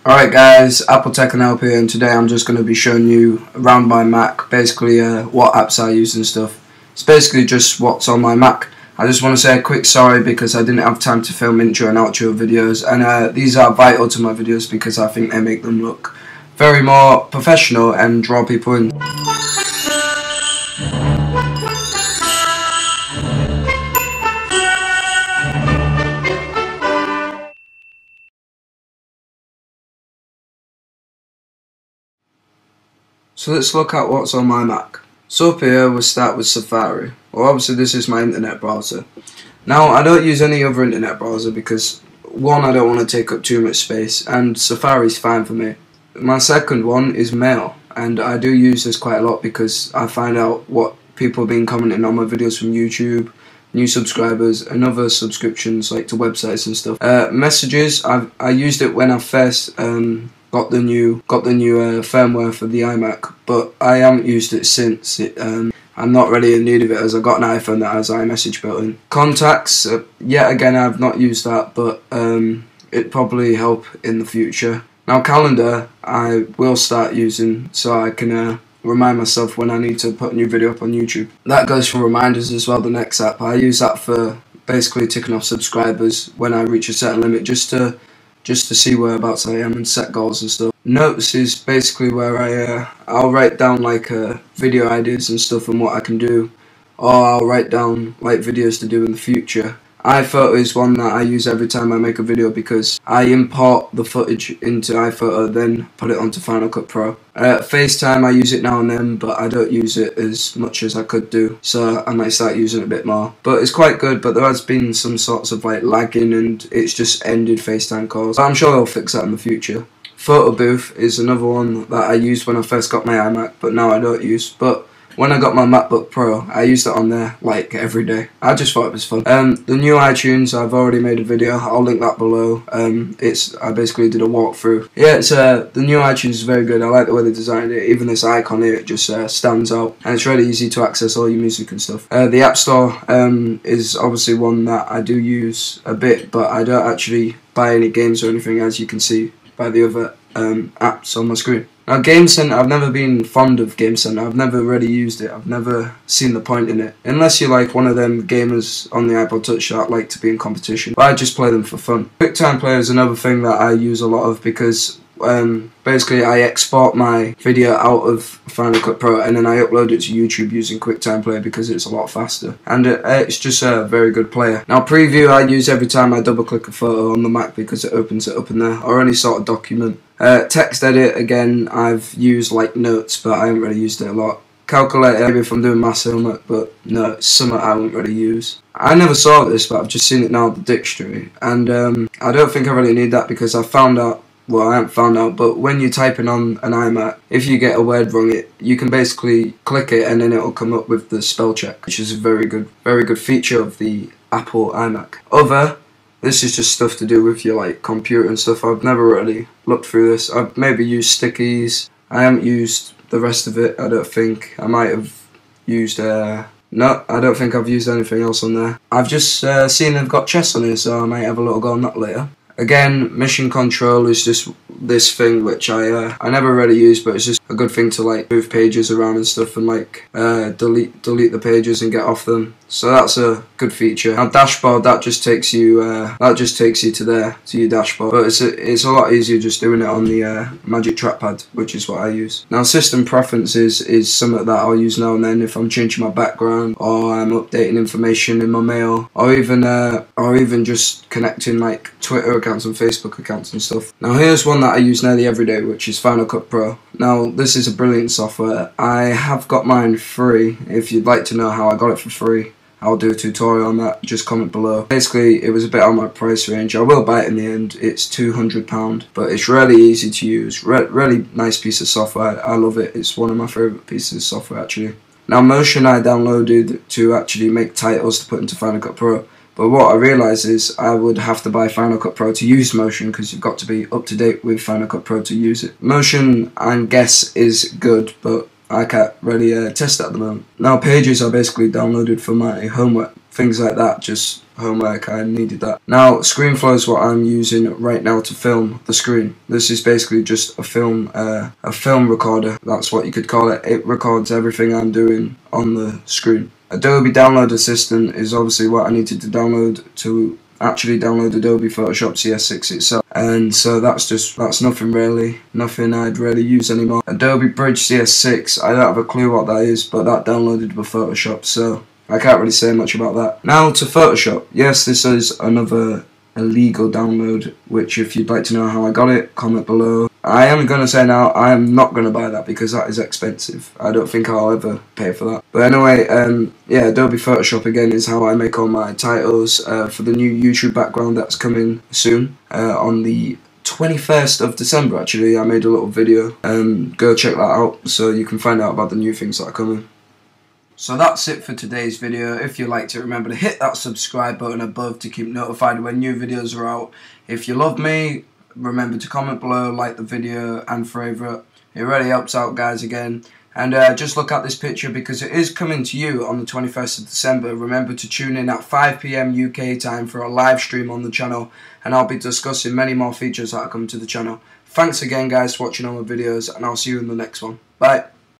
Alright guys, AppleTechAndHelp here, and today I'm just going to be showing you around my Mac, basically what apps I use and stuff. It's basically just what's on my Mac. I just want to say a quick sorry because I didn't have time to film intro and outro videos, and these are vital to my videos because I think they make them look very more professional and draw people in. So let's look at what's on my Mac. So up here we'll start with Safari. Well, obviously this is my internet browser. Now I don't use any other internet browser because one, I don't want to take up too much space, and Safari's fine for me. My second one is Mail, and I do use this quite a lot because I find out what people have been commenting on my videos from YouTube, new subscribers and other subscriptions like to websites and stuff. Messages, I used it when I first got the new firmware for the iMac, but I haven't used it since. I'm not really in need of it as I got an iPhone that has iMessage built in. Contacts, yet again I've not used that, but it'd probably help in the future. Now Calendar I will start using so I can remind myself when I need to put a new video up on YouTube. That goes for reminders as well, the next app. I use that for basically ticking off subscribers when I reach a certain limit, just to see whereabouts I am and set goals and stuff. Notes is basically where I'll write down like video ideas and stuff and what I can do, or I'll write down like videos to do in the future. iPhoto is one that I use every time I make a video because I import the footage into iPhoto, then put it onto Final Cut Pro. FaceTime I use it now and then, but I don't use it as much as I could do, so I might start using it a bit more. But it's quite good, but there has been some sorts of like lagging and it's just ended FaceTime calls. But I'm sure they'll fix that in the future. Photo Booth is another one that I used when I first got my iMac, but now I don't use. But when I got my MacBook Pro, I used it on there like every day. I just thought it was fun. The new iTunes, I've already made a video. I'll link that below. I basically did a walkthrough. Yeah, the new iTunes is very good. I like the way they designed it. Even this icon here, it just stands out, and it's really easy to access all your music and stuff. The App Store is obviously one that I do use a bit, but I don't actually buy any games or anything, as you can see by the other apps on my screen. Now Game Center, I've never been fond of Game Center. I've never really used it. I've never seen the point in it. Unless you're like one of them gamers on the iPod Touch that like to be in competition. But I just play them for fun. QuickTime Player is another thing that I use a lot of because basically I export my video out of Final Cut Pro and then I upload it to YouTube using QuickTime Player because it's a lot faster. And it's just a very good player. Now Preview I use every time I double click a photo on the Mac because it opens it up in there, or any sort of document. Text Edit, again, I've used like Notes, but I haven't really used it a lot. Calculator, maybe if I'm doing maths homework, but no, it's something I won't really use. I never saw this, but I've just seen it now in the dictionary, and I don't think I really need that because I found out, well, I haven't found out, but when you're typing on an iMac, if you get a word wrong, you can basically click it and then it'll come up with the spell check, which is a very good feature of the Apple iMac. This is just stuff to do with your like computer and stuff. I've never really looked through this. I've maybe used stickies. I haven't used the rest of it, I don't think. I might have used no, I don't think I've used anything else on there. I've just seen they've got chess on here, so I might have a little go on that later. Again, Mission Control is just this thing which I never really use, but it's just a good thing to like move pages around and stuff and like delete the pages and get off them. So that's a good feature. Now Dashboard, that just takes you to your dashboard, but it's a lot easier just doing it on the Magic Trackpad, which is what I use. Now System Preferences is something that I'll use now and then if I'm changing my background or I'm updating information in my mail, or even just connecting like Twitter accounts and Facebook accounts and stuff. Now here's one that I use nearly every day, which is Final Cut Pro. Now this is a brilliant software. I have got mine free. If you'd like to know how I got it for free, I'll do a tutorial on that, just comment below. Basically, it was a bit on my price range. I will buy it in the end. It's £200, but it's really easy to use. Really nice piece of software. I love it. It's one of my favourite pieces of software actually. Now Motion I downloaded to actually make titles to put into Final Cut Pro. But what I realised is I would have to buy Final Cut Pro to use Motion because you've got to be up to date with Final Cut Pro to use it. Motion, I guess, is good, but I can't really test it at the moment. Now Pages are basically downloaded for my homework, things like that, just homework, I needed that. Now, ScreenFlow is what I'm using right now to film the screen. This is basically just a film recorder. That's what you could call it. It records everything I'm doing on the screen. Adobe Download Assistant is obviously what I needed to download to actually download Adobe Photoshop CS6 itself, and so that's nothing I'd really use anymore. Adobe Bridge CS6, I don't have a clue what that is, but that downloaded with Photoshop, so I can't really say much about that. Now to Photoshop. Yes, this is another illegal download, which if you'd like to know how I got it, comment below. I am going to say now, I am not going to buy that because that is expensive. I don't think I'll ever pay for that. But anyway, yeah, Adobe Photoshop again is how I make all my titles for the new YouTube background that's coming soon. On the 21st of December actually, I made a little video. Go check that out so you can find out about the new things that are coming. So that's it for today's video. If you liked it, remember to hit that subscribe button above to keep notified when new videos are out. If you love me, remember to comment below, like the video and favourite. It really helps out, guys, again. And just look at this picture because it is coming to you on the 21st of December. Remember to tune in at 5 PM UK time for a live stream on the channel, and I'll be discussing many more features that are coming to the channel. Thanks again, guys, for watching all my videos, and I'll see you in the next one. Bye.